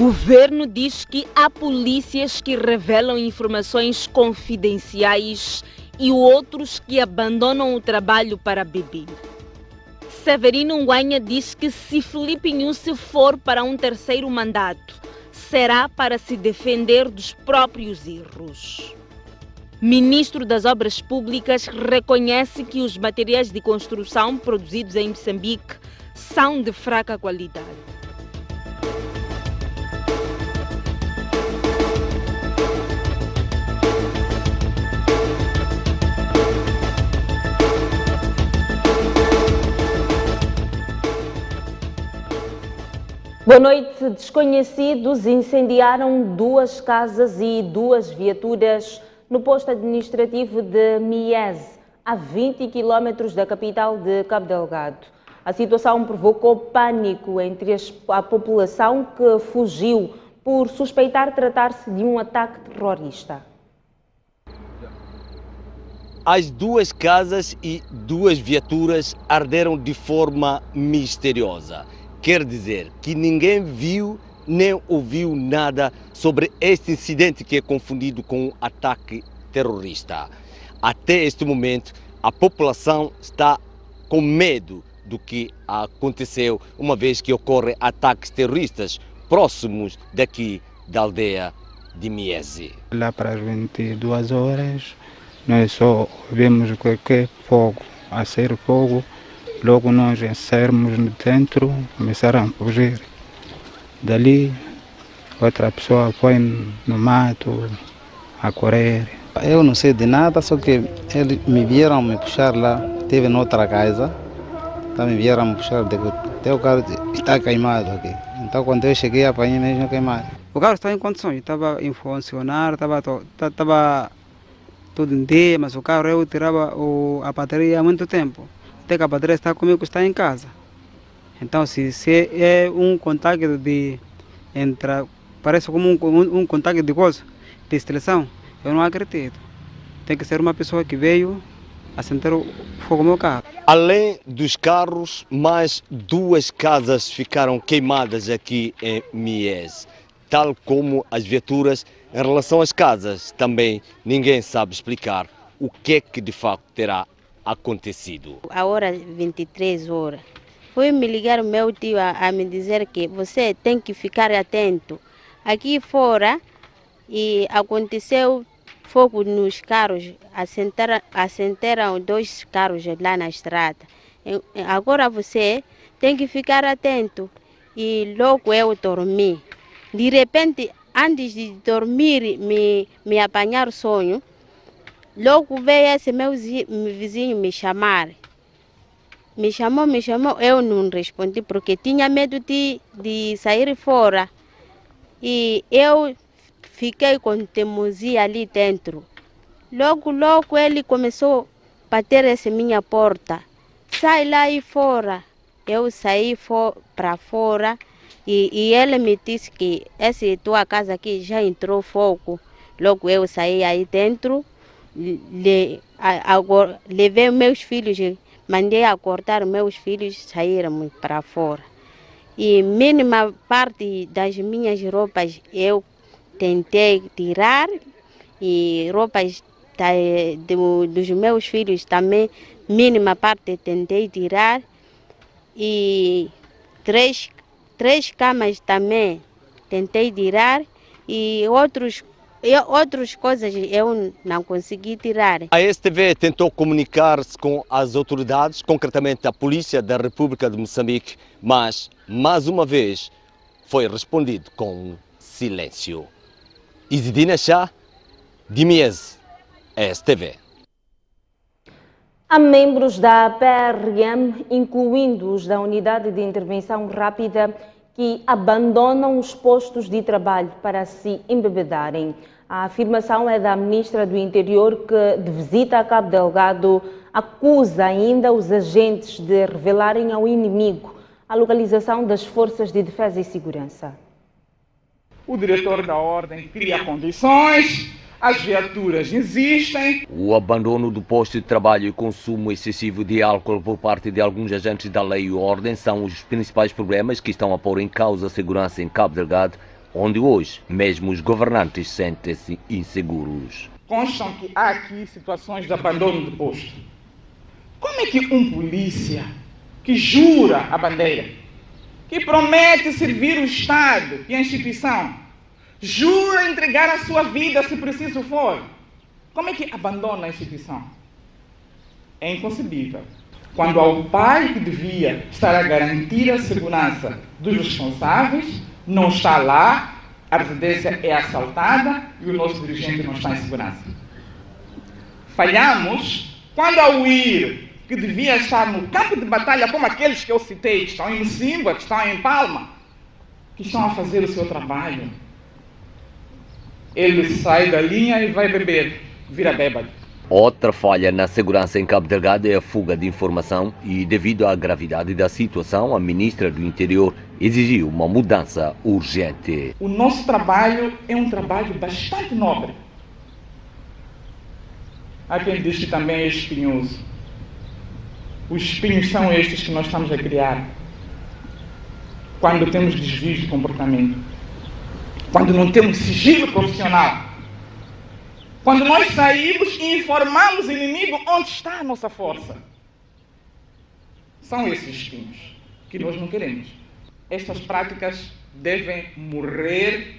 Governo diz que há polícias que revelam informações confidenciais e outros que abandonam o trabalho para beber. Severino Nguanha diz que se Filipe Nyusi for para um terceiro mandato, será para se defender dos próprios erros. Ministro das Obras Públicas reconhece que os materiais de construção produzidos em Moçambique são de fraca qualidade. Boa noite. Desconhecidos incendiaram 2 casas e 2 viaturas no posto administrativo de Miese, a 20 km da capital de Cabo Delgado. A situação provocou pânico entre a população, que fugiu por suspeitar tratar-se de um ataque terrorista. As 2 casas e 2 viaturas arderam de forma misteriosa. Quer dizer que ninguém viu nem ouviu nada sobre este incidente, que é confundido com um ataque terrorista. Até este momento, a população está com medo do que aconteceu, uma vez que ocorrem ataques terroristas próximos daqui da aldeia de Miese. Lá para as 22 horas, nós só vemos que fogo, a ser fogo. Logo nós saímos dentro, começaram a fugir. Dali, outra pessoa foi no mato a correr. Eu não sei de nada, só que eles me vieram me puxar lá. Teve noutra casa, então me vieram me puxar, até o carro está queimado aqui. Então quando eu cheguei, apanhei mesmo queimado. O carro está em condições, estava em funcionar, estava tudo em dia, mas o carro eu tirava a bateria há muito tempo. Até que a bateria está comigo, está em casa. Então, se é um contacto de entrar, parece como um contacto de coisa, de instalação, eu não acredito. Tem que ser uma pessoa que veio acender o fogo no meu carro. Além dos carros, mais 2 casas ficaram queimadas aqui em Miese, tal como as viaturas. Em relação às casas, também ninguém sabe explicar o que é que de facto terá acontecido. A hora 23 horas, foi me ligar o meu tio a me dizer que você tem que ficar atento. Aqui fora, e aconteceu fogo nos carros, assentaram 2 carros lá na estrada. Agora você tem que ficar atento. E logo eu dormi. De repente, antes de dormir, me apanhar sonho, logo veio esse meu vizinho me chamar. Me chamou, eu não respondi porque tinha medo de sair fora. E eu fiquei com teimosia ali dentro. Logo ele começou a bater essa minha porta. Sai lá e fora. Eu saí para fora e ele me disse que essa tua casa aqui já entrou fogo. Logo eu saí aí dentro. Levei meus filhos, mandei acordar meus filhos, saíram para fora. E mínima parte das minhas roupas eu tentei tirar, e roupas dos meus filhos também, mínima parte tentei tirar. E três camas também tentei tirar, e outras coisas eu não consegui tirar. A STV tentou comunicar-se com as autoridades, concretamente a Polícia da República de Moçambique, mas, mais uma vez, foi respondido com silêncio. Isidina Chá, de Miese, STV. Há membros da PRM, incluindo os da Unidade de Intervenção Rápida, que abandonam os postos de trabalho para se embebedarem. A afirmação é da Ministra do Interior, que, de visita a Cabo Delgado, acusa ainda os agentes de revelarem ao inimigo a localização das Forças de Defesa e Segurança. O diretor da ordem cria condições, as viaturas existem. O abandono do posto de trabalho e o consumo excessivo de álcool por parte de alguns agentes da lei e ordem são os principais problemas que estão a pôr em causa a segurança em Cabo Delgado, onde hoje mesmo os governantes sentem-se inseguros. Constam que há aqui situações de abandono de posto. Como é que um polícia que jura a bandeira, que promete servir o Estado e a instituição, jura entregar a sua vida se preciso for, como é que abandona a instituição? É inconcebível. Quando ao pai que devia estar a garantir a segurança dos responsáveis, não está lá, a residência é assaltada e o nosso dirigente não está em segurança. Falhamos quando ao ir, que devia estar no campo de batalha, como aqueles que eu citei, que estão em Mocimboa, que estão em Palma, que estão a fazer o seu trabalho, ele sai da linha e vai beber, vira bêbado. Outra falha na segurança em Cabo Delgado é a fuga de informação e, devido à gravidade da situação, a ministra do Interior exigiu uma mudança urgente. O nosso trabalho é um trabalho bastante nobre. Há quem diz que também é espinhoso. Os espinhos são estes que nós estamos a criar quando temos desvios de comportamento, quando não temos sigilo profissional, quando nós saímos e informamos o inimigo onde está a nossa força. São esses espinhos que nós não queremos. Estas práticas devem morrer,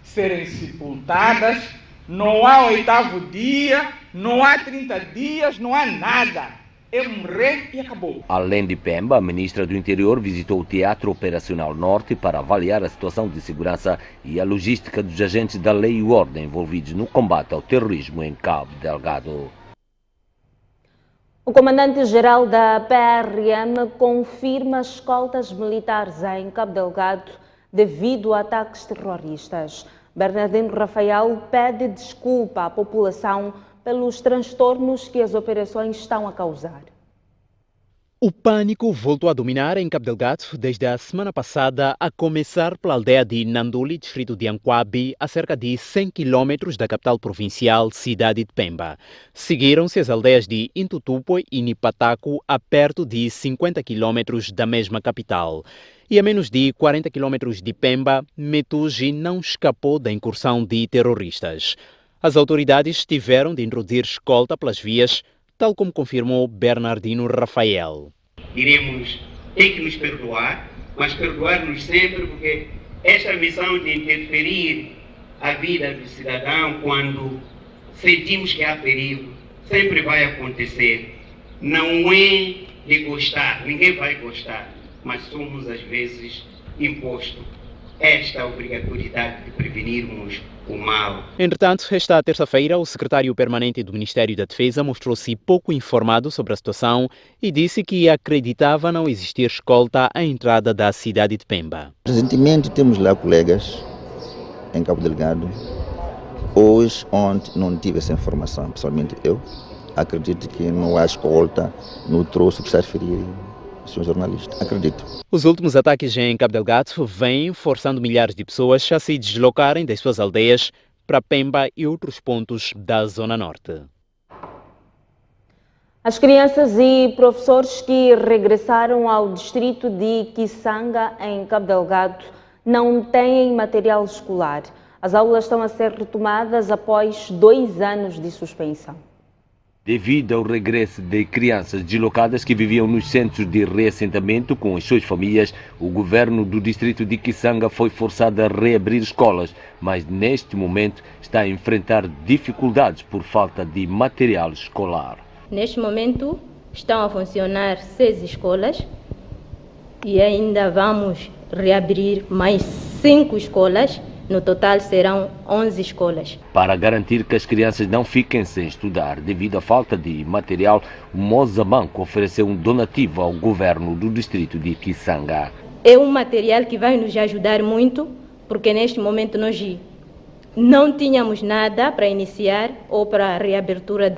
serem sepultadas. Não há 8º dia, não há 30 dias, não há nada. É morrer e acabou. Além de Pemba, a ministra do Interior visitou o Teatro Operacional Norte para avaliar a situação de segurança e a logística dos agentes da lei e ordem envolvidos no combate ao terrorismo em Cabo Delgado. O comandante-geral da PRM confirma escoltas militares em Cabo Delgado devido a ataques terroristas. Bernardino Rafael pede desculpa à população pelos transtornos que as operações estão a causar. O pânico voltou a dominar em Cabo Delgado desde a semana passada, a começar pela aldeia de Nanduli, distrito de Anquabi, a cerca de 100 km da capital provincial, cidade de Pemba. Seguiram-se as aldeias de Intutupo e Nipataco, a perto de 50 km da mesma capital. E a menos de 40 km de Pemba, Metugi não escapou da incursão de terroristas. As autoridades tiveram de introduzir escolta pelas vias, tal como confirmou Bernardino Rafael. Iremos ter que nos perdoar, mas perdoar-nos sempre, porque esta missão de interferir a vida do cidadão quando sentimos que há perigo, sempre vai acontecer. Não é de gostar, ninguém vai gostar, mas somos às vezes impostos esta obrigatoriedade de prevenirmos o mal. Entretanto, esta terça-feira, o secretário permanente do Ministério da Defesa mostrou-se pouco informado sobre a situação e disse que acreditava não existir escolta à entrada da cidade de Pemba. Recentemente temos lá colegas em Cabo Delgado. Hoje, ontem, não tive essa informação, pessoalmente eu. Acredito que não há escolta no troço que está a referir. Sr. jornalista, acredito. Os últimos ataques em Cabo Delgado vêm forçando milhares de pessoas a se deslocarem das suas aldeias para Pemba e outros pontos da Zona Norte. As crianças e professores que regressaram ao distrito de Kisanga, em Cabo Delgado, não têm material escolar. As aulas estão a ser retomadas após 2 anos de suspensão. Devido ao regresso de crianças deslocadas que viviam nos centros de reassentamento com as suas famílias, o governo do distrito de Kisanga foi forçado a reabrir escolas, mas neste momento está a enfrentar dificuldades por falta de material escolar. Neste momento estão a funcionar 6 escolas e ainda vamos reabrir mais 5 escolas. No total serão 11 escolas. Para garantir que as crianças não fiquem sem estudar devido à falta de material, o Mozabanco ofereceu um donativo ao governo do distrito de Kisanga. É um material que vai nos ajudar muito, porque neste momento nós não tínhamos nada para iniciar ou para a reabertura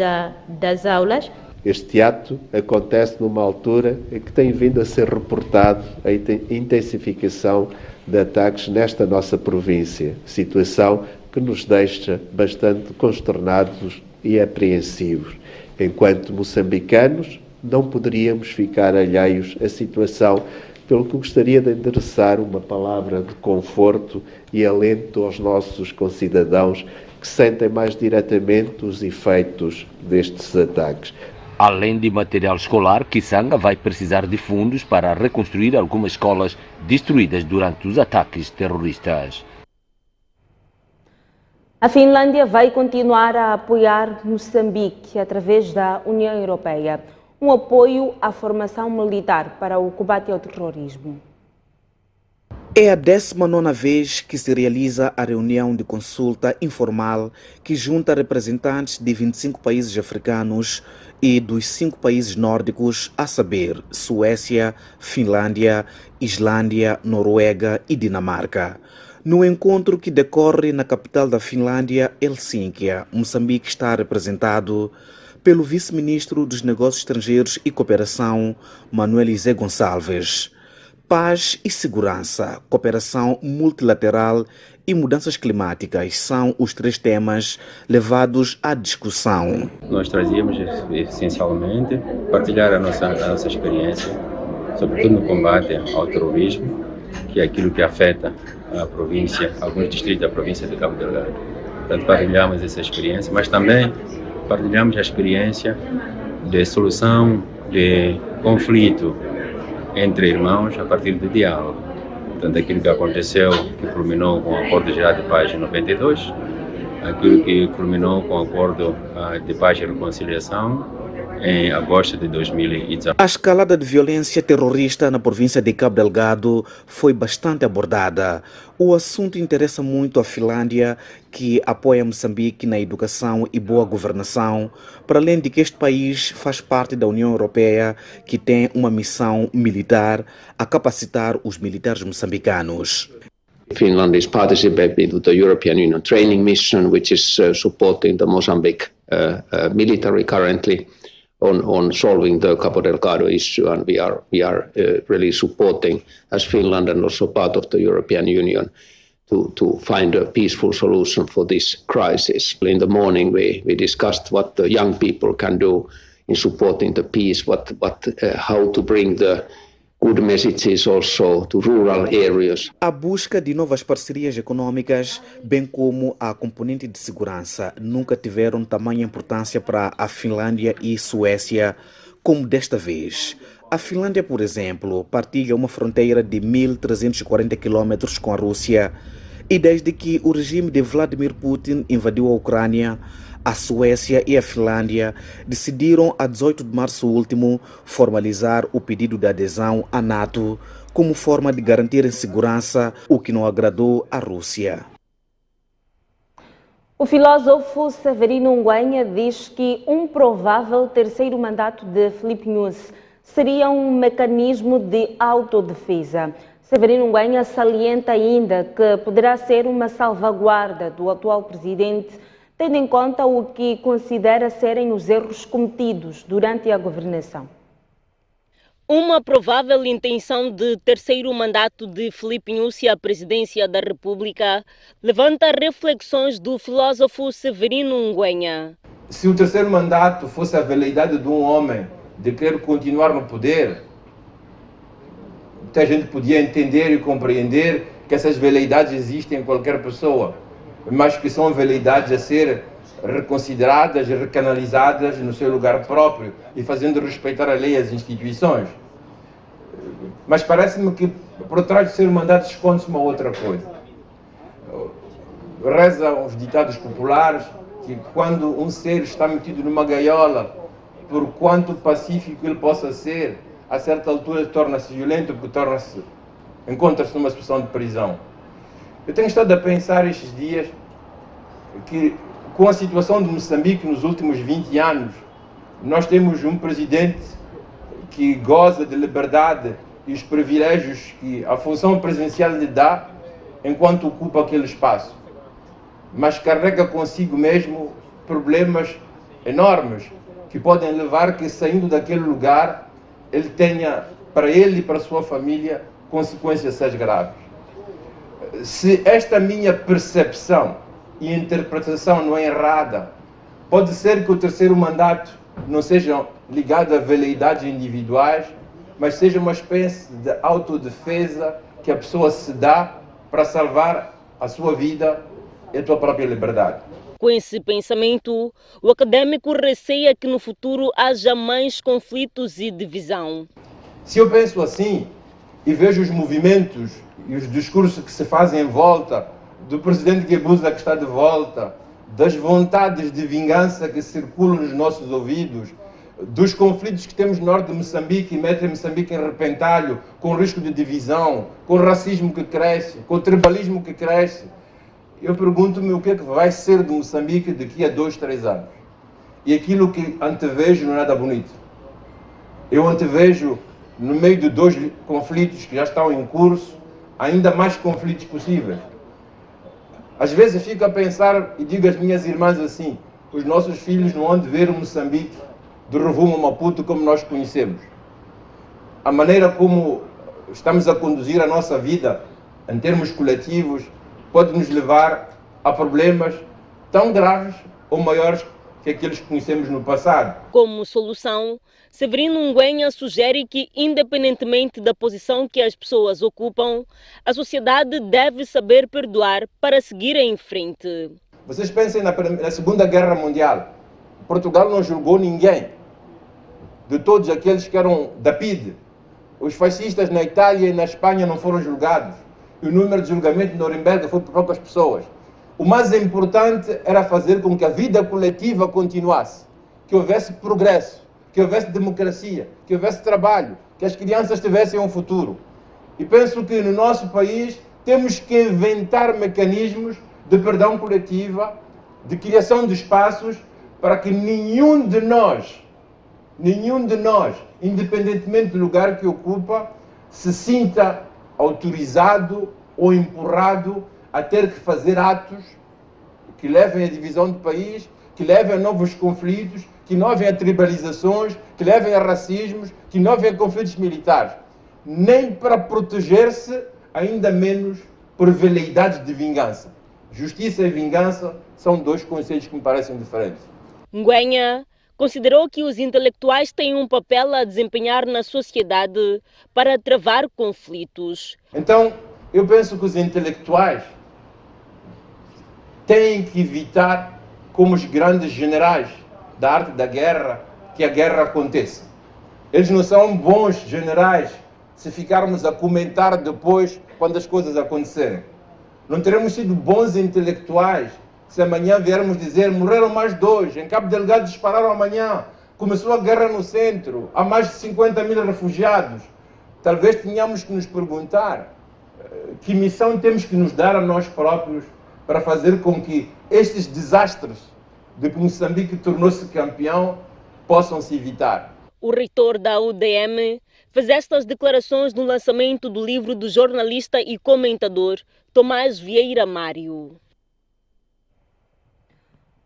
das aulas. Este ato acontece numa altura em que tem vindo a ser reportado a intensificação de ataques nesta nossa província, situação que nos deixa bastante consternados e apreensivos. Enquanto moçambicanos, não poderíamos ficar alheios à situação pelo que gostaria de endereçar uma palavra de conforto e alento aos nossos concidadãos que sentem mais diretamente os efeitos destes ataques. Além de material escolar, Kisanga vai precisar de fundos para reconstruir algumas escolas destruídas durante os ataques terroristas. A Finlândia vai continuar a apoiar Moçambique através da União Europeia, um apoio à formação militar para o combate ao terrorismo. É a 19ª vez que se realiza a reunião de consulta informal que junta representantes de 25 países africanos e dos 5 países nórdicos, a saber, Suécia, Finlândia, Islândia, Noruega e Dinamarca. No encontro que decorre na capital da Finlândia, Helsínquia, Moçambique está representado pelo vice-ministro dos Negócios Estrangeiros e Cooperação, Manuel José Gonçalves. Paz e segurança, cooperação multilateral e mudanças climáticas são os 3 temas levados à discussão. Nós trazíamos essencialmente partilhar a nossa experiência, sobretudo no combate ao terrorismo, que é aquilo que afeta a província, alguns distritos da província de Cabo Delgado. Portanto, partilhamos essa experiência, mas também partilhamos a experiência de solução de conflito entre irmãos a partir do diálogo. Portanto, aquilo que aconteceu, que culminou com o Acordo Geral de Paz de 92, aquilo que culminou com o Acordo de Paz e Reconciliação em agosto de 2019. A escalada de violência terrorista na província de Cabo Delgado foi bastante abordada. O assunto interessa muito a Finlândia, que apoia Moçambique na educação e boa governação, para além de que este país faz parte da União Europeia, que tem uma missão militar a capacitar os militares moçambicanos. Finland is participating to the European Union training mission, which is supporting the Mozambique military currently on solving the Cabo Delgado issue, and we are really supporting as Finland and also part of the European Union to find a peaceful solution for this crisis. In the morning we discussed what the young people can do in supporting the peace, how to bring the good messages also to rural areas. A busca de novas parcerias econômicas, bem como a componente de segurança, nunca tiveram tamanha importância para a Finlândia e Suécia como desta vez. A Finlândia, por exemplo, partilha uma fronteira de 1.340 quilômetros com a Rússia e desde que o regime de Vladimir Putin invadiu a Ucrânia, a Suécia e a Finlândia decidiram, a 18 de março último, formalizar o pedido de adesão à NATO como forma de garantir a segurança, o que não agradou à Rússia. O filósofo Severino Nguenha diz que um provável terceiro mandato de Filipe Nyusi seria um mecanismo de autodefesa. Severino Nguenha salienta ainda que poderá ser uma salvaguarda do atual presidente, tendo em conta o que considera serem os erros cometidos durante a governação. Uma provável intenção de terceiro mandato de Filipe Nyusi à presidência da República levanta reflexões do filósofo Severino Nguenha. Se o terceiro mandato fosse a veleidade de um homem de querer continuar no poder, muita gente podia entender e compreender que essas veleidades existem em qualquer pessoa, mas que são veleidades a ser reconsideradas e recanalizadas no seu lugar próprio e fazendo respeitar a lei e as instituições. Mas parece-me que por trás de ser mandato esconde-se uma outra coisa. Rezam os ditados populares que quando um ser está metido numa gaiola, por quanto pacífico ele possa ser, a certa altura torna-se violento porque encontra-se numa situação de prisão. Eu tenho estado a pensar estes dias que, com a situação de Moçambique nos últimos 20 anos, nós temos um presidente que goza de liberdade e os privilégios que a função presidencial lhe dá enquanto ocupa aquele espaço, mas carrega consigo mesmo problemas enormes que podem levar que, saindo daquele lugar, ele tenha, para ele e para a sua família, consequências graves. Se esta minha percepção e interpretação não é errada, pode ser que o terceiro mandato não seja ligado a veleidades individuais, mas seja uma espécie de autodefesa que a pessoa se dá para salvar a sua vida e a sua própria liberdade. Com esse pensamento, o acadêmico receia que no futuro haja mais conflitos e divisão. Se eu penso assim e vejo os movimentos e os discursos que se fazem em volta do presidente Guebuza que está de volta, das vontades de vingança que circulam nos nossos ouvidos, dos conflitos que temos no norte de Moçambique e metem Moçambique em repentalho, com risco de divisão, com o racismo que cresce, com o tribalismo que cresce, eu pergunto-me o que é que vai ser de Moçambique daqui a 2, 3 anos. E aquilo que antevejo não é nada bonito. Eu antevejo, no meio de 2 conflitos que já estão em curso, ainda mais conflitos possíveis. Às vezes fico a pensar e digo às minhas irmãs assim, os nossos filhos não vão ver Moçambique do Rovuma a Maputo como nós conhecemos. A maneira como estamos a conduzir a nossa vida, em termos coletivos, pode nos levar a problemas tão graves ou maiores que aqueles que conhecemos no passado. Como solução, Severino Nguenha sugere que, independentemente da posição que as pessoas ocupam, a sociedade deve saber perdoar para seguir em frente. Vocês pensem na Segunda Guerra Mundial. Portugal não julgou ninguém. De todos aqueles que eram da PIDE. Os fascistas na Itália e na Espanha não foram julgados. E o número de julgamento de Nuremberg foi por poucas pessoas. O mais importante era fazer com que a vida coletiva continuasse, que houvesse progresso, que houvesse democracia, que houvesse trabalho, que as crianças tivessem um futuro. E penso que no nosso país temos que inventar mecanismos de perdão coletiva, de criação de espaços, para que nenhum de nós, independentemente do lugar que ocupa, se sinta autorizado ou empurrado a ter que fazer atos que levem à divisão do país, que levem a novos conflitos, que levem a tribalizações, que levem a racismos, que levem a conflitos militares. Nem para proteger-se, ainda menos por veleidades de vingança. Justiça e vingança são 2 conceitos que me parecem diferentes. Nguenha considerou que os intelectuais têm um papel a desempenhar na sociedade para travar conflitos. Então, eu penso que os intelectuais têm que evitar, como os grandes generais da arte da guerra, que a guerra aconteça. Eles não são bons generais se ficarmos a comentar depois quando as coisas acontecerem. Não teremos sido bons intelectuais se amanhã viermos dizer morreram mais 2, em Cabo Delgado dispararam amanhã, começou a guerra no centro, há mais de 50.000 refugiados. Talvez tenhamos que nos perguntar que missão temos que nos dar a nós próprios para fazer com que estes desastres de que Moçambique tornou-se campeão possam se evitar. O reitor da UDM fez estas declarações no lançamento do livro do jornalista e comentador Tomás Vieira Mário.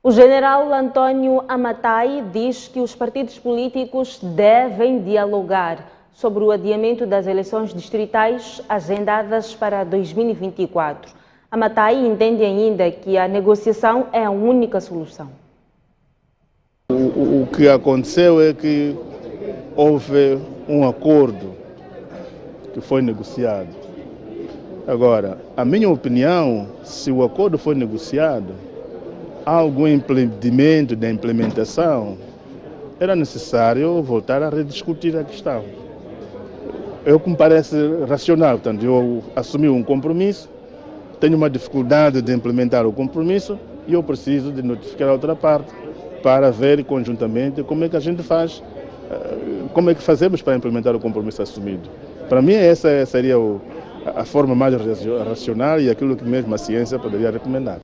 O general António Amatai diz que os partidos políticos devem dialogar sobre o adiamento das eleições distritais agendadas para 2024. Amatai entende ainda que a negociação é a única solução. O que aconteceu é que houve um acordo que foi negociado. Agora, a minha opinião, se o acordo foi negociado, há algum impedimento da implementação, era necessário voltar a rediscutir a questão. É o que me parece racional. Portanto, eu assumi um compromisso, tenho uma dificuldade de implementar o compromisso e eu preciso de notificar a outra parte para ver conjuntamente como é que a gente faz, como é que fazemos para implementar o compromisso assumido. Para mim, essa seria a forma mais racional e aquilo que mesmo a ciência poderia recomendar.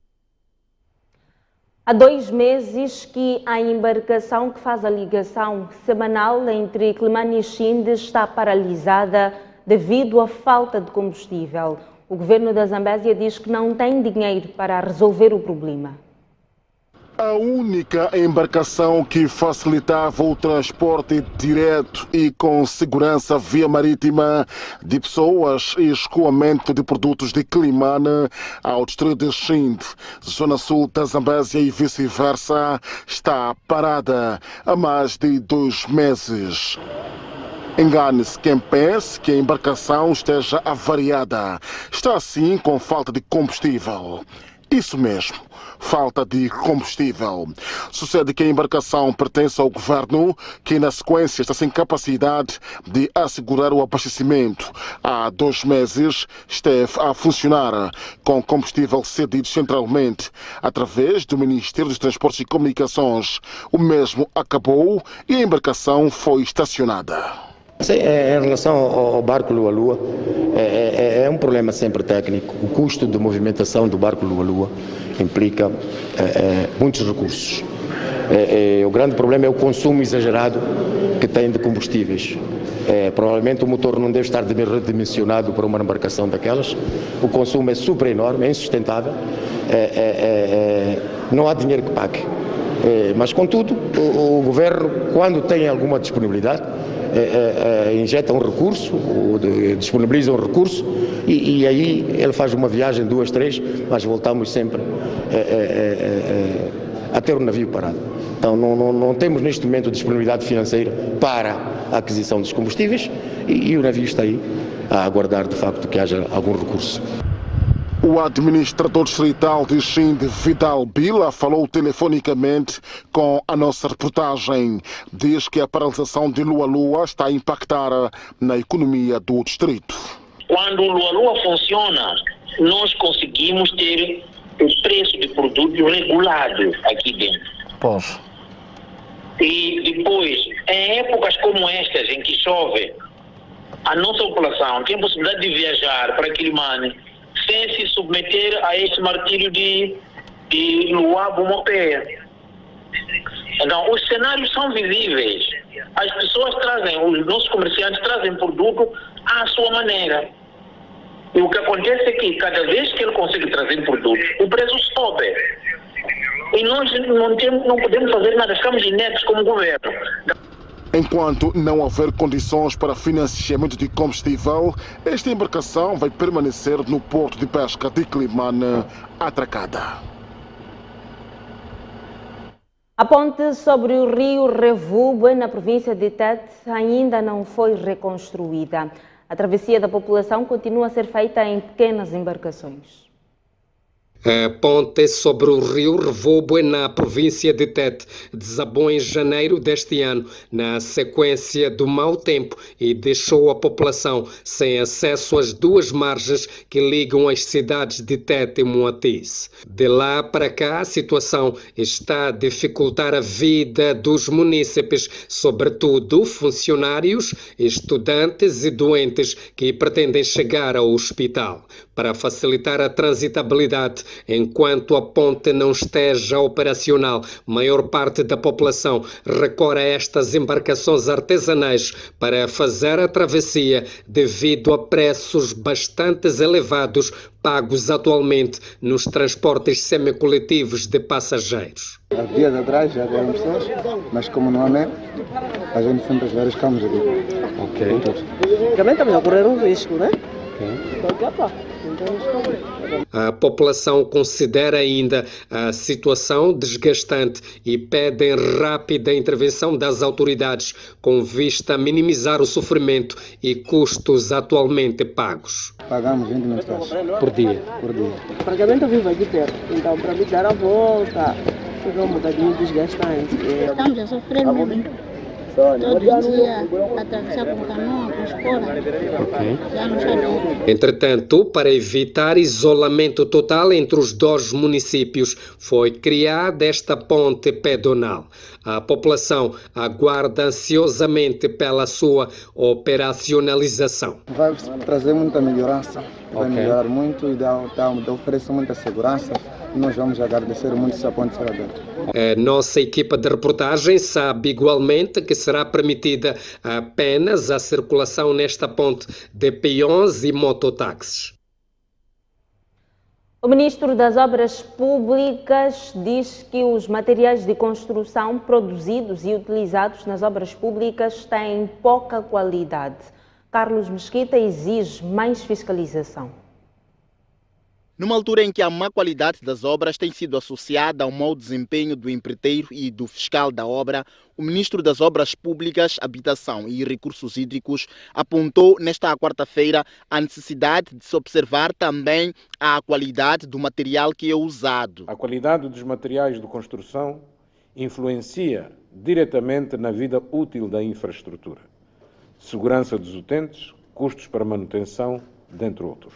Há 2 meses que a embarcação que faz a ligação semanal entre Climane e Xinde está paralisada devido à falta de combustível. O governo da Zambésia diz que não tem dinheiro para resolver o problema. A única embarcação que facilitava o transporte direto e com segurança via marítima de pessoas e escoamento de produtos de Climane ao distrito de Xinde, zona sul da Zambésia e vice-versa, está parada há mais de 2 meses. Engane-se quem pense que a embarcação esteja avariada. Está assim com falta de combustível. Isso mesmo, falta de combustível. Sucede que a embarcação pertence ao governo, que na sequência está sem capacidade de assegurar o abastecimento. Há 2 meses esteve a funcionar com combustível cedido centralmente através do Ministério dos Transportes e Comunicações. O mesmo acabou e a embarcação foi estacionada. Sim, em relação ao barco Lua-Lua, é um problema sempre técnico. O custo de movimentação do barco Lua-Lua implica muitos recursos. O grande problema é o consumo exagerado que tem de combustíveis. Provavelmente o motor não deve estar redimensionado para uma embarcação daquelas. O consumo é super enorme, é insustentável. Não há dinheiro que pague. Mas, contudo, o governo, quando tem alguma disponibilidade, injeta um recurso, disponibiliza um recurso e aí ele faz uma viagem, 2, 3, mas voltamos sempre a ter o navio parado. Então não temos neste momento disponibilidade financeira para a aquisição dos combustíveis e o navio está aí a aguardar de facto que haja algum recurso. O administrador distrital de Xinde, Vidal Bila, falou telefonicamente com a nossa reportagem. Diz que a paralisação de Lua-Lua está a impactar na economia do distrito. Quando o Lua-Lua funciona, nós conseguimos ter o preço de produto regulado aqui dentro. Pois. E depois, em épocas como estas, em que chove, a nossa população tem a possibilidade de viajar para Quilimane sem se submeter a este martírio de Luabo-Mopé. Então, os cenários são visíveis. As pessoas trazem, os nossos comerciantes trazem produto à sua maneira. E o que acontece é que cada vez que ele consegue trazer produto, o preço sobe. E nós não podemos fazer nada, estamos inertes como governo. Enquanto não houver condições para financiamento de combustível, esta embarcação vai permanecer no porto de pesca de Quilimane atracada. A ponte sobre o rio Revubu, na província de Tete, ainda não foi reconstruída. A travessia da população continua a ser feita em pequenas embarcações. A ponte sobre o rio Revubu, na província de Tete, desabou em janeiro deste ano, na sequência do mau tempo, e deixou a população sem acesso às 2 margens que ligam as cidades de Tete e Moatize. De lá para cá, a situação está a dificultar a vida dos munícipes, sobretudo funcionários, estudantes e doentes que pretendem chegar ao hospital. Para facilitar a transitabilidade, enquanto a ponte não esteja operacional, maior parte da população recorre a estas embarcações artesanais para fazer a travessia devido a preços bastante elevados pagos atualmente nos transportes semicoletivos de passageiros. Há dias atrás já vieram pessoas, mas como não há mesmo, a gente sempre arriscamos aqui. Ok. Também estamos a correr um risco, né? A população considera ainda a situação desgastante e pedem rápida intervenção das autoridades com vista a minimizar o sofrimento e custos atualmente pagos. Pagamos 20 mil por dia. O pagamento vivo aqui perto, então para me dar a volta fica um bocadinho desgastante. Estamos a sofrer muito. Todo dia atravessar com canoa, com espora. Já não sabemos. Entretanto, para evitar isolamento total entre os 2 municípios, foi criada esta ponte pedonal. A população aguarda ansiosamente pela sua operacionalização. Vai trazer muita melhorança, vai melhorar muito e oferece muita segurança. Nós vamos agradecer muito essa ponte ser aberta. A nossa equipa de reportagem sabe igualmente que será permitida apenas a circulação nesta ponte de peões e mototáxis. O ministro das Obras Públicas diz que os materiais de construção produzidos e utilizados nas obras públicas têm pouca qualidade. Carlos Mesquita exige mais fiscalização. Numa altura em que a má qualidade das obras tem sido associada ao mau desempenho do empreiteiro e do fiscal da obra, o ministro das Obras Públicas, Habitação e Recursos Hídricos apontou nesta quarta-feira a necessidade de se observar também a qualidade do material que é usado. A qualidade dos materiais de construção influencia diretamente na vida útil da infraestrutura, segurança dos utentes, custos para manutenção, dentre outros.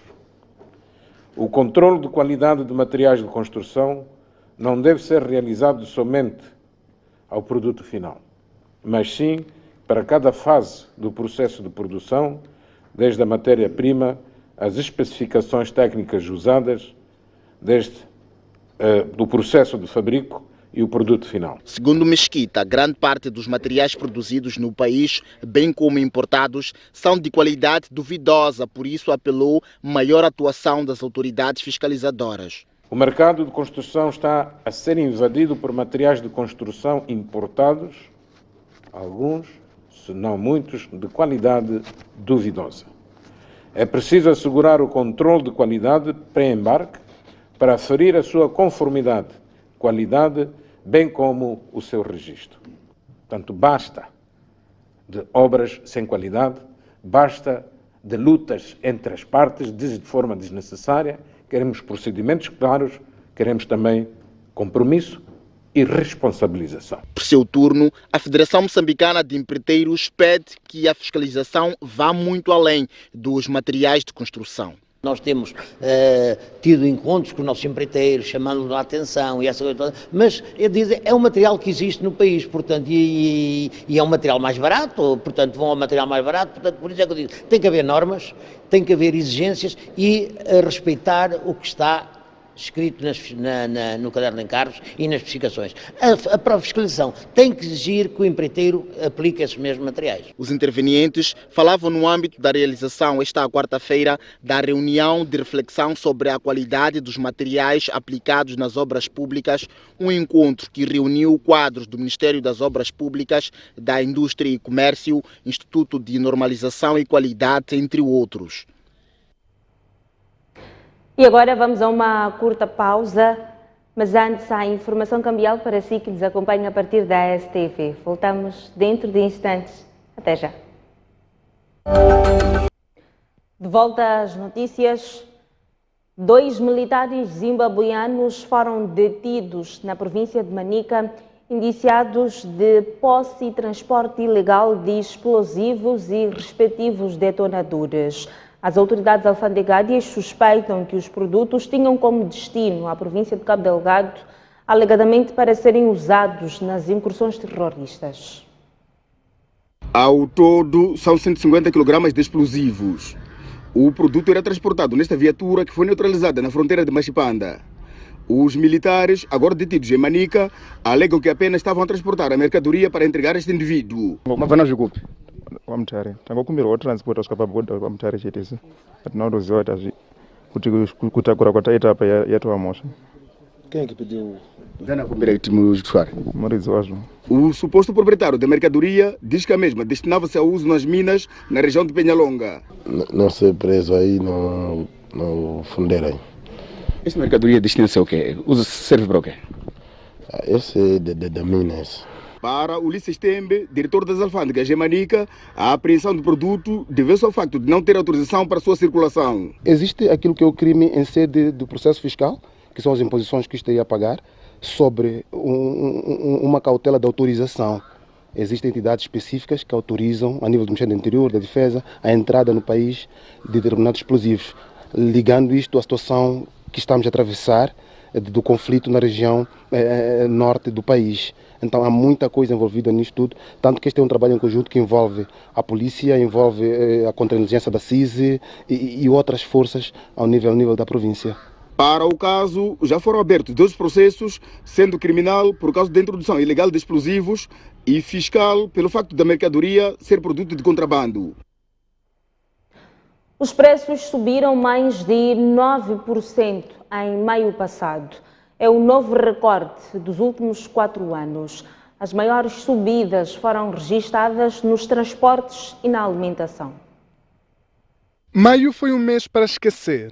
O controle de qualidade de materiais de construção não deve ser realizado somente ao produto final, mas sim para cada fase do processo de produção, desde a matéria-prima, as especificações técnicas usadas, do processo de fabrico e o produto final. Segundo Mesquita, grande parte dos materiais produzidos no país, bem como importados, são de qualidade duvidosa, por isso apelou maior atuação das autoridades fiscalizadoras. O mercado de construção está a ser invadido por materiais de construção importados, alguns, se não muitos, de qualidade duvidosa. É preciso assegurar o controle de qualidade pré-embarque para aferir a sua conformidade, qualidade, bem como o seu registro. Portanto, basta de obras sem qualidade, basta de lutas entre as partes de forma desnecessária. Queremos procedimentos claros, queremos também compromisso e responsabilização. Por seu turno, a Federação Moçambicana de Empreiteiros pede que a fiscalização vá muito além dos materiais de construção. Nós temos tido encontros com os nossos empreiteiros, chamando-nos a atenção e essa coisa toda, mas é um material que existe no país, portanto, e é um material mais barato, portanto, vão ao material mais barato, portanto, por isso é que eu digo, tem que haver normas, tem que haver exigências e respeitar o que está escrito no caderno de encargos e nas especificações. A própria fiscalização tem que exigir que o empreiteiro aplique esses mesmos materiais. Os intervenientes falavam no âmbito da realização esta quarta-feira da reunião de reflexão sobre a qualidade dos materiais aplicados nas obras públicas, um encontro que reuniu quadros do Ministério das Obras Públicas, da Indústria e Comércio, Instituto de Normalização e Qualidade, entre outros. E agora vamos a uma curta pausa, mas antes a informação cambial para si que nos acompanha a partir da STV. Voltamos dentro de instantes. Até já. De volta às notícias. 2 militares zimbabuianos foram detidos na província de Manica, indiciados de posse e transporte ilegal de explosivos e respectivos detonadores. As autoridades alfandegárias suspeitam que os produtos tinham como destino a província de Cabo Delgado, alegadamente para serem usados nas incursões terroristas. Ao todo, são 150 kg de explosivos. O produto era transportado nesta viatura que foi neutralizada na fronteira de Machipanda. Os militares, agora detidos em Manica, alegam que apenas estavam a transportar a mercadoria para entregar este indivíduo. Tangokumbirwa kutranspota kusvika pabhodha pamutare chetese patinotoziva kuti kutakura kwataita apa yatova mosha. Quem é que pediu? Muridzi wazvo. O suposto proprietário da mercadoria diz que a mesma destinava-se ao uso nas minas na região de Penhalonga. Não ser preso aí no fundeiro aí. Esta mercadoria destina-se ao quê? Serve para o quê? Esse é de minas. Para Ulisses Tembe, diretor das alfândegas em Manica, a apreensão do produto deve-se ao facto de não ter autorização para a sua circulação. Existe aquilo que é o crime em sede do processo fiscal, que são as imposições que isto ia pagar, sobre uma cautela de autorização. Existem entidades específicas que autorizam, a nível do Ministério do Interior, da Defesa, a entrada no país de determinados explosivos, ligando isto à situação que estamos a atravessar do conflito na região norte do país. Então há muita coisa envolvida nisto tudo, tanto que este é um trabalho em conjunto que envolve a polícia, envolve a contra-inteligência da CISE e outras forças ao nível da província. Para o caso, já foram abertos 2 processos, sendo criminal por causa da introdução ilegal de explosivos e fiscal pelo facto da mercadoria ser produto de contrabando. Os preços subiram mais de 9% em maio passado. É o novo recorde dos últimos 4 anos. As maiores subidas foram registradas nos transportes e na alimentação. Maio foi um mês para esquecer.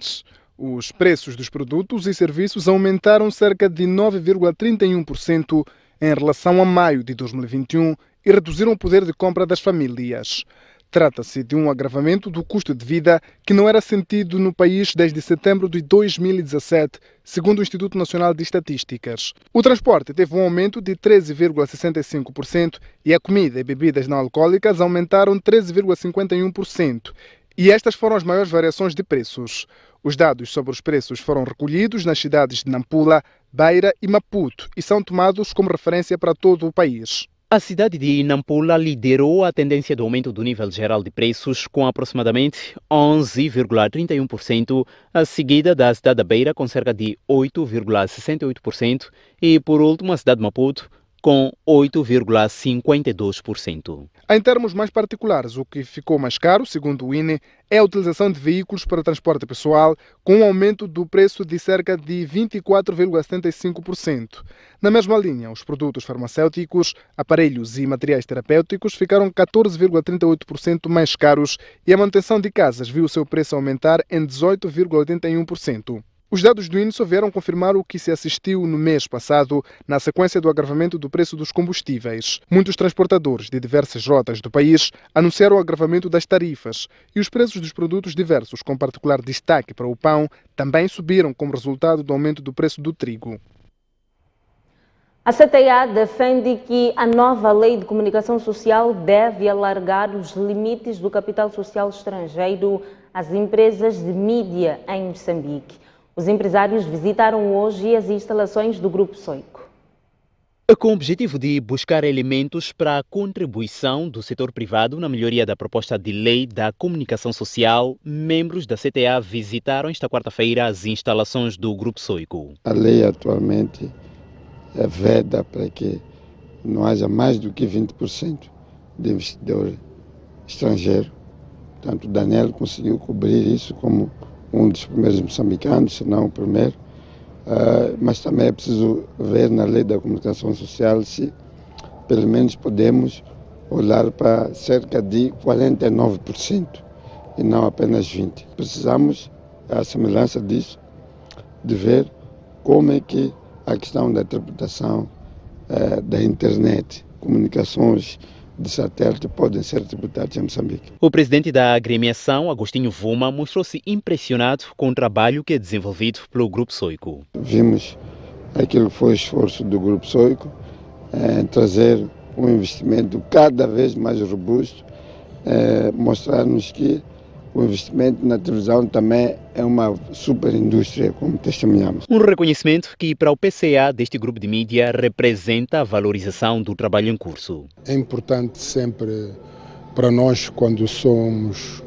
Os preços dos produtos e serviços aumentaram cerca de 9,31% em relação a maio de 2021 e reduziram o poder de compra das famílias. Trata-se de um agravamento do custo de vida que não era sentido no país desde setembro de 2017, segundo o Instituto Nacional de Estatísticas. O transporte teve um aumento de 13,65% e a comida e bebidas não alcoólicas aumentaram 13,51%. E estas foram as maiores variações de preços. Os dados sobre os preços foram recolhidos nas cidades de Nampula, Beira e Maputo e são tomados como referência para todo o país. A cidade de Nampula liderou a tendência de aumento do nível geral de preços com aproximadamente 11,31%, a seguida da cidade da Beira com cerca de 8,68% e, por último, a cidade de Maputo com 8,52%. Em termos mais particulares, o que ficou mais caro, segundo o INE, é a utilização de veículos para transporte pessoal, com um aumento do preço de cerca de 24,75%. Na mesma linha, os produtos farmacêuticos, aparelhos e materiais terapêuticos ficaram 14,38% mais caros e a manutenção de casas viu o seu preço aumentar em 18,81%. Os dados do INE só vieram confirmar o que se assistiu no mês passado, na sequência do agravamento do preço dos combustíveis. Muitos transportadores de diversas rotas do país anunciaram o agravamento das tarifas e os preços dos produtos diversos, com particular destaque para o pão, também subiram como resultado do aumento do preço do trigo. A CTA defende que a nova lei de comunicação social deve alargar os limites do capital social estrangeiro às empresas de mídia em Moçambique. Os empresários visitaram hoje as instalações do Grupo Soico. Com o objetivo de buscar elementos para a contribuição do setor privado na melhoria da proposta de lei da comunicação social, membros da CTA visitaram esta quarta-feira as instalações do Grupo Soico. A lei atualmente veda para que não haja mais do que 20% de investidor estrangeiro. Portanto, o Daniel conseguiu cobrir isso como um dos primeiros moçambicanos, se não o primeiro, mas também é preciso ver na lei da comunicação social se pelo menos podemos olhar para cerca de 49% e não apenas 20%. Precisamos, à semelhança disso, de ver como é que a questão da tributação da internet, comunicações de satélite podem ser tributados em Moçambique. O presidente da agremiação, Agostinho Vuma, mostrou-se impressionado com o trabalho que é desenvolvido pelo Grupo Soico. Vimos aquilo que foi o esforço do Grupo Soico em trazer um investimento cada vez mais robusto, mostrar-nos que o investimento na televisão também é uma super indústria, como testemunhamos. Um reconhecimento que para o PCA deste grupo de mídia representa a valorização do trabalho em curso. É importante sempre para nós, quando somos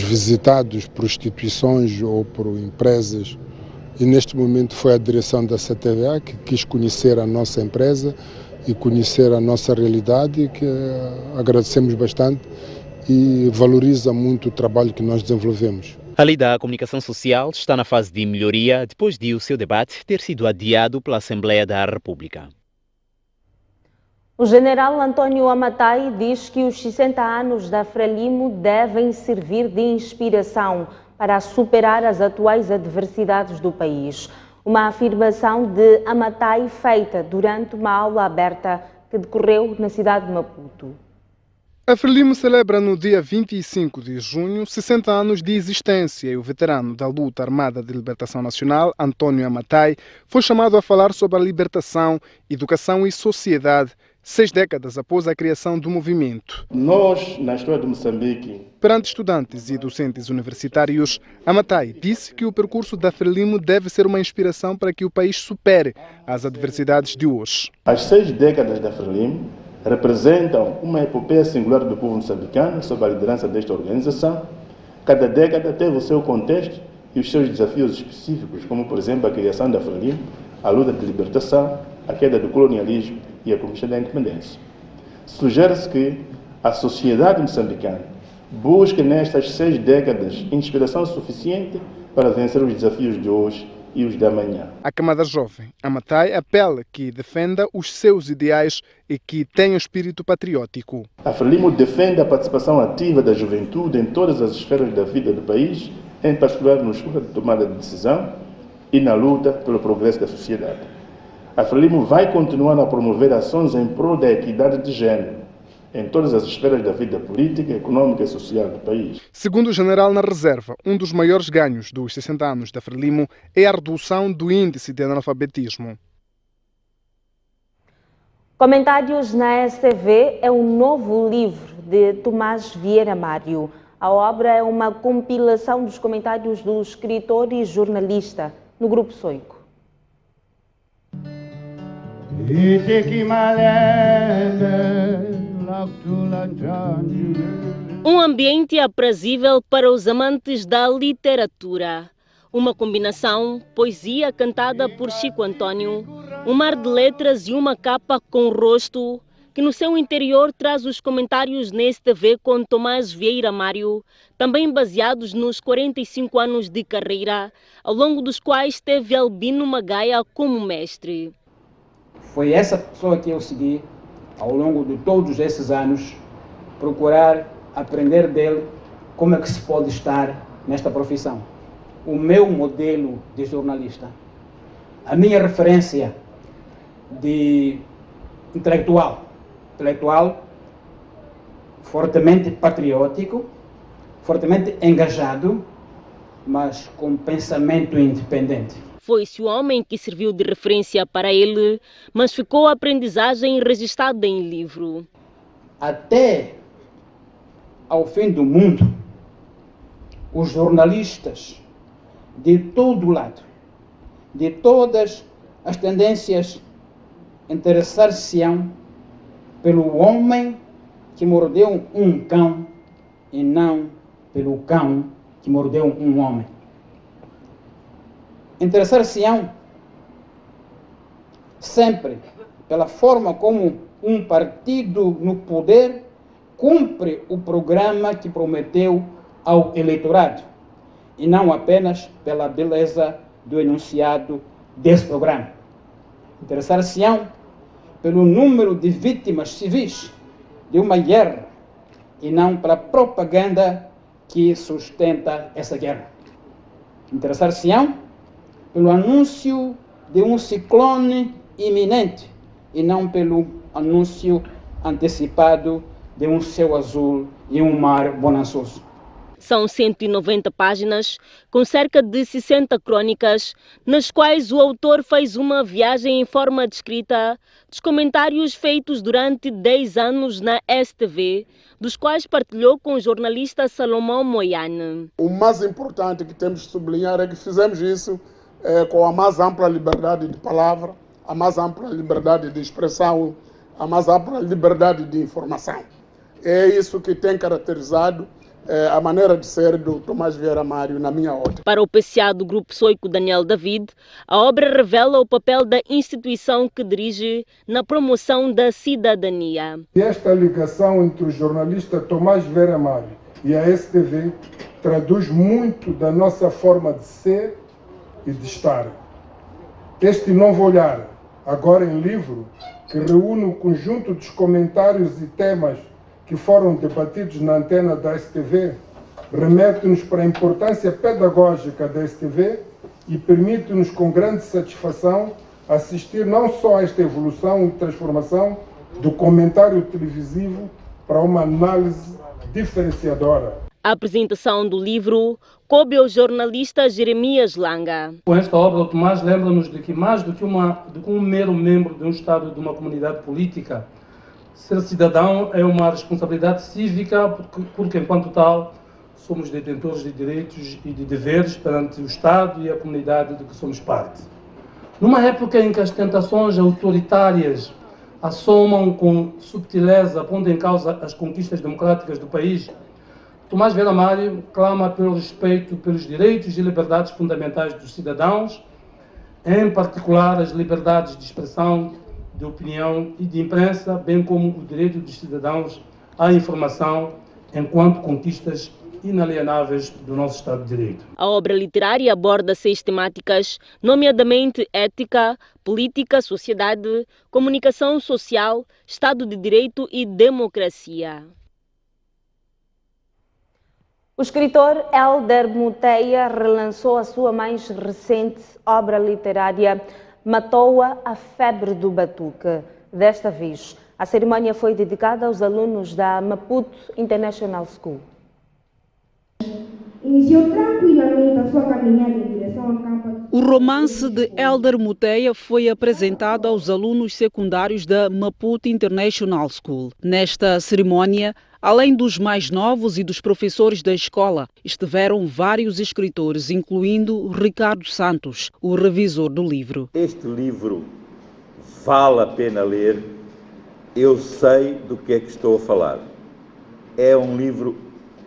visitados por instituições ou por empresas, e neste momento foi a direção da CTVA que quis conhecer a nossa empresa e conhecer a nossa realidade, que agradecemos bastante e valoriza muito o trabalho que nós desenvolvemos. A lei da comunicação social está na fase de melhoria depois de o seu debate ter sido adiado pela Assembleia da República. O general Antônio Amatai diz que os 60 anos da Frelimo devem servir de inspiração para superar as atuais adversidades do país. Uma afirmação de Amatai feita durante uma aula aberta que decorreu na cidade de Maputo. A Frelimo celebra no dia 25 de junho 60 anos de existência e o veterano da luta armada de libertação nacional, Antônio Amatai, foi chamado a falar sobre a libertação, educação e sociedade, 6 décadas após a criação do movimento. Nós, na história de Moçambique... Perante estudantes e docentes universitários, Amatai disse que o percurso da Frelimo deve ser uma inspiração para que o país supere as adversidades de hoje. As 6 décadas da Frelimo representam uma epopeia singular do povo moçambicano sob a liderança desta organização. Cada década teve o seu contexto e os seus desafios específicos, como, por exemplo, a criação da Frelimo, a luta de libertação, a queda do colonialismo e a conquista da independência. Sugere-se que a sociedade moçambicana busque nestas 6 décadas inspiração suficiente para vencer os desafios de hoje e os da amanhã. A camada jovem, Amatai, apela que defenda os seus ideais e que tenha espírito patriótico. A Frelimo defende a participação ativa da juventude em todas as esferas da vida do país em particular na escolha de tomada de decisão e na luta pelo progresso da sociedade. A Frelimo vai continuar a promover ações em prol da equidade de género em todas as esferas da vida política, econômica e social do país. Segundo o general na reserva, um dos maiores ganhos dos 60 anos da Frelimo é a redução do índice de analfabetismo. Comentários na STV é um novo livro de Tomás Vieira Mário. A obra é uma compilação dos comentários do escritor e jornalista no Grupo Soico. Um ambiente aprazível para os amantes da literatura. Uma combinação, poesia cantada por Chico Antônio, um mar de letras e uma capa com rosto, que no seu interior traz os comentários na STV com Tomás Vieira Mário, também baseados nos 45 anos de carreira, ao longo dos quais teve Albino Magaia como mestre. Foi essa pessoa que eu segui ao longo de todos esses anos, procurar aprender dele como é que se pode estar nesta profissão. O meu modelo de jornalista, a minha referência de intelectual fortemente patriótico, fortemente engajado, mas com pensamento independente. Foi-se o homem que serviu de referência para ele, mas ficou a aprendizagem registrada em livro. Até ao fim do mundo, os jornalistas de todo lado, de todas as tendências, interessar-se-ão pelo homem que mordeu um cão e não pelo cão que mordeu um homem. Interessar-se-ão sempre pela forma como um partido no poder cumpre o programa que prometeu ao eleitorado, e não apenas pela beleza do enunciado desse programa. Interessar-se-ão pelo número de vítimas civis de uma guerra e não pela propaganda que sustenta essa guerra. Interessar-se-ão pelo anúncio de um ciclone iminente e não pelo anúncio antecipado de um céu azul e um mar bonançoso. São 190 páginas, com cerca de 60 crônicas, nas quais o autor fez uma viagem em forma de escrita dos comentários feitos durante 10 anos na STV, dos quais partilhou com o jornalista Salomão Moiane. O mais importante que temos de sublinhar é que fizemos isso com a mais ampla liberdade de palavra, a mais ampla liberdade de expressão, a mais ampla liberdade de informação. É isso que tem caracterizado a maneira de ser do Tomás Vieira Mário, na minha ótica. Para o PCA do Grupo Soico Daniel David, a obra revela o papel da instituição que dirige na promoção da cidadania. Esta ligação entre o jornalista Tomás Vieira Mário e a STV traduz muito da nossa forma de ser e de estar. Este novo olhar, agora em livro, que reúne o conjunto dos comentários e temas que foram debatidos na antena da STV, remete-nos para a importância pedagógica da STV e permite-nos com grande satisfação assistir não só a esta evolução e transformação do comentário televisivo para uma análise diferenciadora. A apresentação do livro coube ao jornalista Jeremias Langa. Com esta obra, o Tomás lembra-nos de que mais do que um mero membro de um Estado, de uma comunidade política, ser cidadão é uma responsabilidade cívica, porque enquanto tal, somos detentores de direitos e de deveres perante o Estado e a comunidade de que somos parte. Numa época em que as tentações autoritárias assomam com subtileza, pondo em causa as conquistas democráticas do país, Tomás Vieira Mário clama pelo respeito pelos direitos e liberdades fundamentais dos cidadãos, em particular as liberdades de expressão, de opinião e de imprensa, bem como o direito dos cidadãos à informação enquanto conquistas inalienáveis do nosso Estado de Direito. A obra literária aborda 6 temáticas, nomeadamente ética, política, sociedade, comunicação social, Estado de Direito e democracia. O escritor Elder Muteia relançou a sua mais recente obra literária, Matoa, a Febre do Batuque. Desta vez, a cerimônia foi dedicada aos alunos da Maputo International School. Iniciou tranquilamente a sua caminhada em direção à campa. O romance de Elder Muteia foi apresentado aos alunos secundários da Maputo International School. Nesta cerimônia, além dos mais novos e dos professores da escola, estiveram vários escritores, incluindo Ricardo Santos, o revisor do livro. Este livro vale a pena ler. Eu sei do que é que estou a falar. É um livro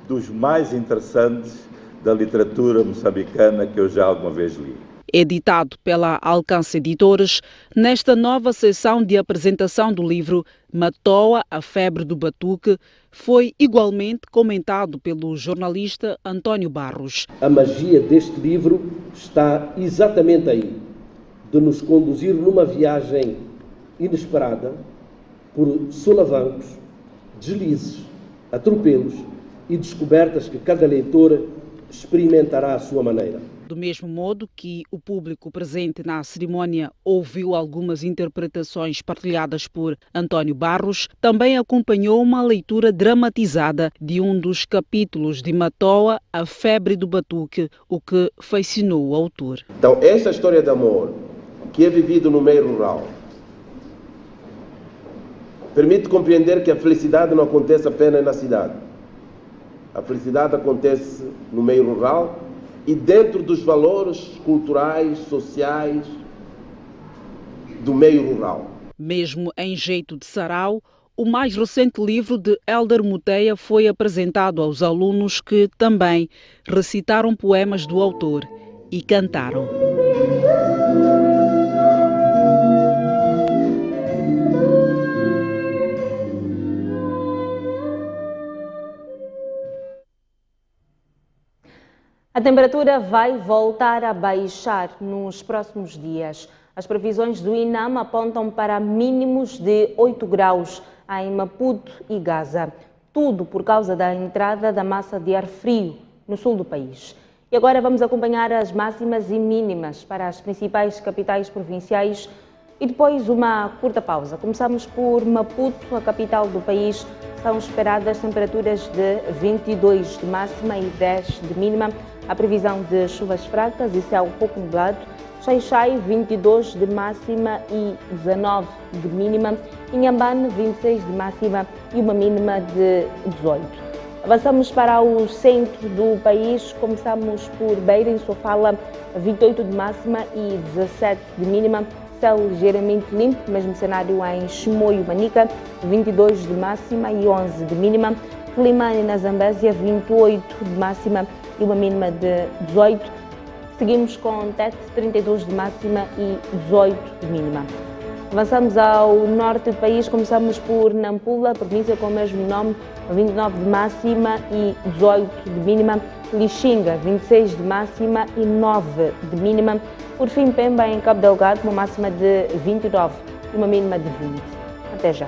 dos mais interessantes da literatura moçambicana que eu já alguma vez li. Editado pela Alcance Editores, nesta nova sessão de apresentação do livro Matoa, a Febre do Batuque, foi igualmente comentado pelo jornalista António Barros. A magia deste livro está exatamente aí, de nos conduzir numa viagem inesperada por solavancos, deslizes, atropelos e descobertas que cada leitor experimentará à sua maneira. Do mesmo modo que o público presente na cerimônia ouviu algumas interpretações partilhadas por António Barros, também acompanhou uma leitura dramatizada de um dos capítulos de Matoa, a Febre do Batuque, o que fascinou o autor. Então, esta história de amor, que é vivido no meio rural, permite compreender que a felicidade não acontece apenas na cidade. A felicidade acontece no meio rural e dentro dos valores culturais, sociais do meio rural. Mesmo em jeito de sarau, o mais recente livro de Elder Muteia foi apresentado aos alunos que também recitaram poemas do autor e cantaram. A temperatura vai voltar a baixar nos próximos dias. As previsões do INAM apontam para mínimos de 8 graus em Maputo e Gaza. Tudo por causa da entrada da massa de ar frio no sul do país. E agora vamos acompanhar as máximas e mínimas para as principais capitais provinciais e depois uma curta pausa. Começamos por Maputo, a capital do país. São esperadas temperaturas de 22 de máxima e 10 de mínima. A previsão de chuvas fracas e céu pouco nublado. Xai-Xai, 22 de máxima e 19 de mínima. Inhambane, 26 de máxima e uma mínima de 18. Avançamos para o centro do país. Começamos por Beira, em Sofala, 28 de máxima e 17 de mínima. Céu ligeiramente limpo, mesmo cenário em Chimoio, Manica, 22 de máxima e 11 de mínima. Climane, na Zambésia, 28 de máxima e uma mínima de 18. Seguimos com Tete, 32 de máxima e 18 de mínima. Avançamos ao norte do país, começamos por Nampula, província com o mesmo nome, 29 de máxima e 18 de mínima. Lixinga, 26 de máxima e 9 de mínima. Por fim, Pemba, em Cabo Delgado, uma máxima de 29 e uma mínima de 20. Até já.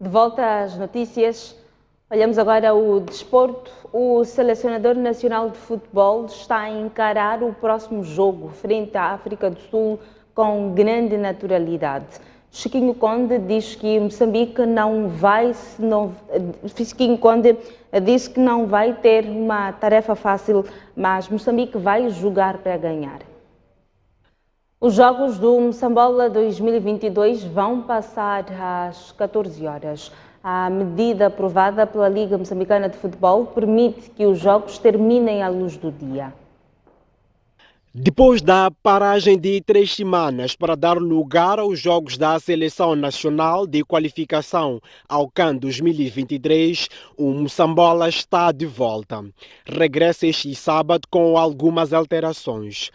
De volta às notícias, olhamos agora o desporto. O selecionador nacional de futebol está a encarar o próximo jogo frente à África do Sul com grande naturalidade. Chiquinho Conde diz que Moçambique Chiquinho Conde disse que não vai ter uma tarefa fácil, mas Moçambique vai jogar para ganhar. Os jogos do Moçambola 2022 vão passar às 14 horas. A medida aprovada pela Liga Moçambicana de Futebol permite que os jogos terminem à luz do dia. Depois da paragem de 3 semanas para dar lugar aos Jogos da Seleção Nacional de Qualificação ao CAN 2023, o Moçambola está de volta. Regressa este sábado com algumas alterações.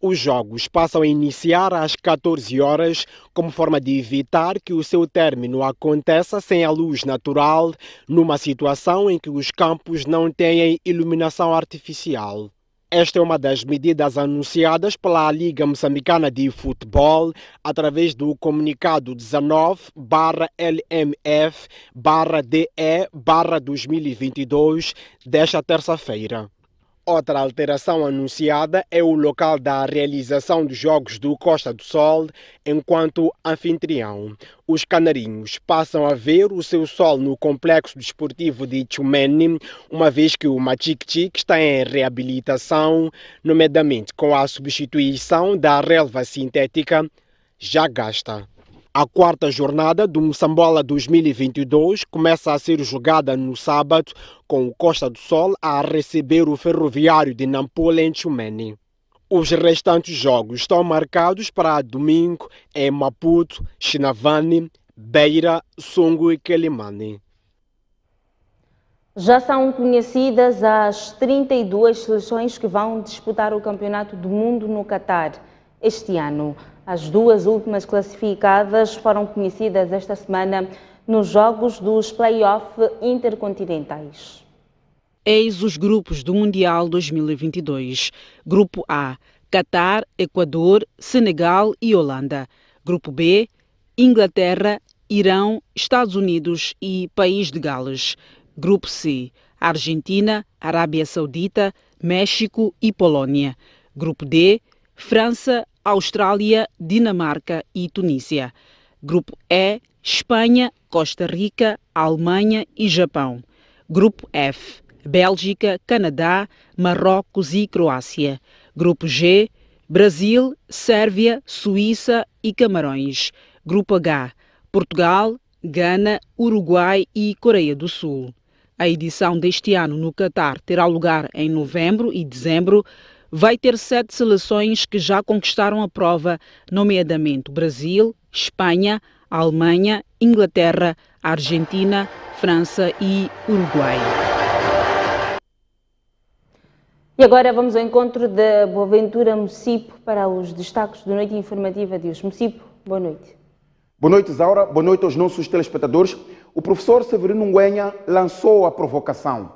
Os jogos passam a iniciar às 14 horas, como forma de evitar que o seu término aconteça sem a luz natural, numa situação em que os campos não têm iluminação artificial. Esta é uma das medidas anunciadas pela Liga Moçambicana de Futebol através do comunicado 19/LMF/DE/2022 desta terça-feira. Outra alteração anunciada é o local da realização dos Jogos do Costa do Sol enquanto anfitrião. Os canarinhos passam a ver o seu sol no complexo desportivo de Tchumene, uma vez que o Machique está em reabilitação, nomeadamente com a substituição da relva sintética já gasta. A quarta jornada do Moçambola 2022 começa a ser jogada no sábado, com o Costa do Sol a receber o Ferroviário de Nampula em Tchumene. Os restantes jogos estão marcados para domingo em Maputo, Chinavane, Beira, Songo e Quelimane. Já são conhecidas as 32 seleções que vão disputar o Campeonato do Mundo no Catar este ano. As duas últimas classificadas foram conhecidas esta semana nos jogos dos play-off intercontinentais. Eis os grupos do Mundial 2022. Grupo A, Catar, Equador, Senegal e Holanda. Grupo B, Inglaterra, Irão, Estados Unidos e País de Gales. Grupo C, Argentina, Arábia Saudita, México e Polónia. Grupo D, França, Austrália, Dinamarca e Tunísia. Grupo E, Espanha, Costa Rica, Alemanha e Japão. Grupo F, Bélgica, Canadá, Marrocos e Croácia. Grupo G, Brasil, Sérvia, Suíça e Camarões. Grupo H, Portugal, Gana, Uruguai e Coreia do Sul. A edição deste ano no Catar terá lugar em novembro e dezembro. Vai ter 7 seleções que já conquistaram a prova, nomeadamente Brasil, Espanha, Alemanha, Inglaterra, Argentina, França e Uruguai. E agora vamos ao encontro da Boaventura Mocipo para os destaques da noite informativa de hoje. Mocipo, boa noite. Boa noite, Zaura. Boa noite aos nossos telespectadores. O professor Severino Ngwenya lançou a provocação.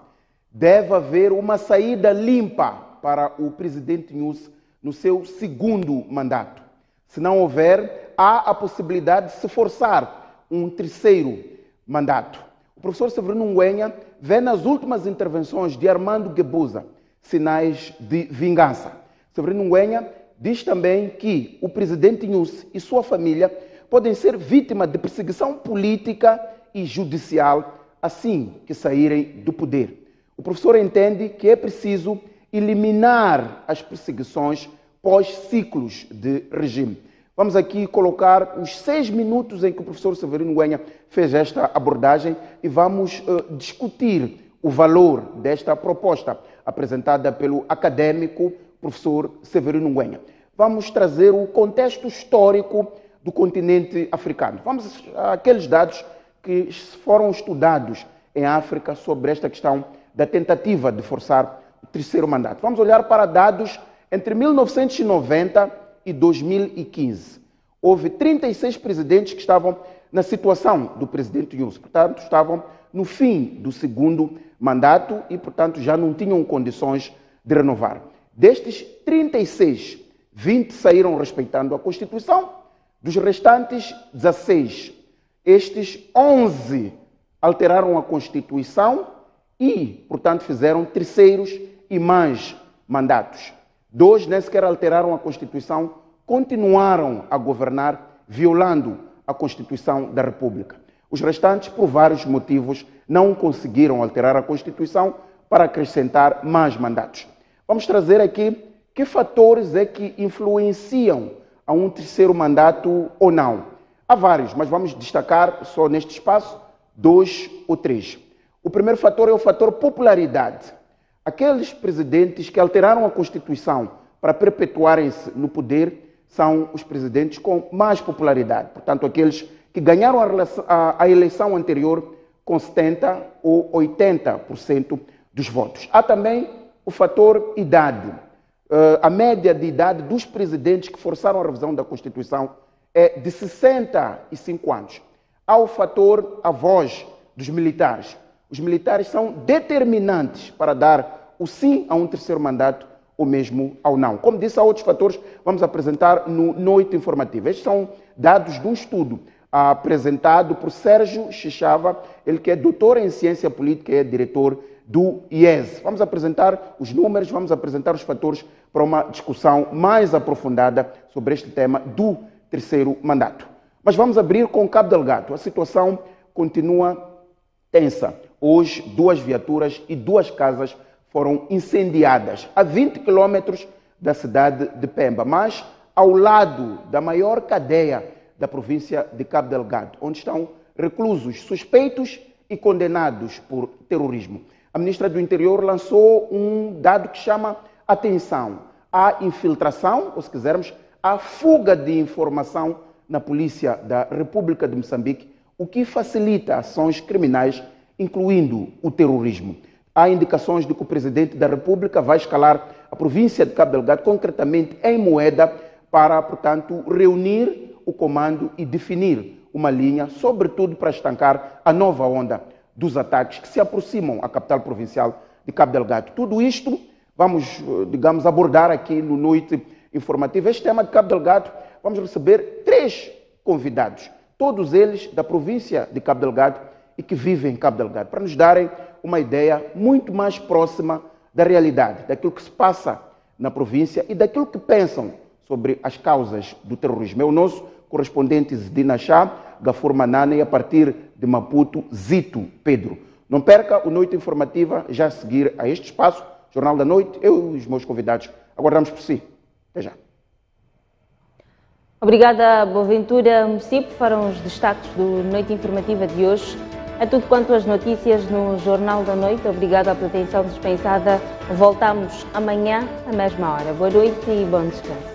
Deve haver uma saída limpa para o presidente Nyusi no seu segundo mandato. Se não houver, há a possibilidade de se forçar um terceiro mandato. O professor Severino Ngwenya vê nas últimas intervenções de Armando Guebuza sinais de vingança. Severino Ngwenya diz também que o presidente Nyusi e sua família podem ser vítimas de perseguição política e judicial assim que saírem do poder. O professor entende que é preciso eliminar as perseguições pós-ciclos de regime. Vamos aqui colocar os 6 minutos em que o professor Severino Ngwenya fez esta abordagem e vamos discutir o valor desta proposta apresentada pelo acadêmico professor Severino Ngwenya. Vamos trazer o contexto histórico do continente africano. Vamos àqueles dados que foram estudados em África sobre esta questão da tentativa de forçar o terceiro mandato. Vamos olhar para dados entre 1990 e 2015. Houve 36 presidentes que estavam na situação do presidente Nyusi, portanto, estavam no fim do segundo mandato e, portanto, já não tinham condições de renovar. Destes 36, 20 saíram respeitando a Constituição, dos restantes 16. Estes 11 alteraram a Constituição e, portanto, fizeram terceiros e mais mandatos. 2 nem sequer alteraram a Constituição, continuaram a governar violando a Constituição da República. Os restantes, por vários motivos, não conseguiram alterar a Constituição para acrescentar mais mandatos. Vamos trazer aqui que fatores é que influenciam a um terceiro mandato ou não. Há vários, mas vamos destacar só neste espaço 2 ou 3. O primeiro fator é o fator popularidade. Aqueles presidentes que alteraram a Constituição para perpetuarem-se no poder são os presidentes com mais popularidade. Portanto, aqueles que ganharam a eleição anterior com 70% ou 80% dos votos. Há também o fator idade. A média de idade dos presidentes que forçaram a revisão da Constituição é de 65 anos. Há o fator a voz dos militares. Os militares são determinantes para dar o sim a um terceiro mandato ou mesmo ao não. Como disse, há outros fatores que vamos apresentar no Noite Informativa. Estes são dados de um estudo apresentado por Sérgio Chichava, ele que é doutor em ciência política e é diretor do IES. Vamos apresentar os números, vamos apresentar os fatores para uma discussão mais aprofundada sobre este tema do terceiro mandato. Mas vamos abrir com Cabo Delgado. A situação continua tensa. Hoje, 2 viaturas e 2 casas foram incendiadas a 20 quilômetros da cidade de Pemba, mas ao lado da maior cadeia da província de Cabo Delgado, onde estão reclusos suspeitos e condenados por terrorismo. A ministra do Interior lançou um dado que chama atenção à infiltração, ou se quisermos, à fuga de informação na polícia da República de Moçambique, o que facilita ações criminais, incluindo o terrorismo. Há indicações de que o presidente da República vai escalar a província de Cabo Delgado, concretamente em Moeda, para, portanto, reunir o comando e definir uma linha, sobretudo para estancar a nova onda dos ataques que se aproximam à capital provincial de Cabo Delgado. Tudo isto vamos, digamos, abordar aqui no Noite Informativa. Este tema de Cabo Delgado, vamos receber 3 convidados, todos eles da província de Cabo Delgado e que vivem em Cabo Delgado, para nos darem uma ideia muito mais próxima da realidade, daquilo que se passa na província e daquilo que pensam sobre as causas do terrorismo. É o nosso correspondente Zidina Chá, Gafur Manana, e a partir de Maputo, Zito Pedro. Não perca o Noite Informativa, já a seguir a este espaço, Jornal da Noite, eu e os meus convidados aguardamos por si. Até já. Obrigada, Boaventura Mocipo. Foram os destaques do Noite Informativa de hoje. É tudo quanto as notícias no Jornal da Noite. Obrigada pela atenção dispensada. Voltamos amanhã, à mesma hora. Boa noite e bom descanso.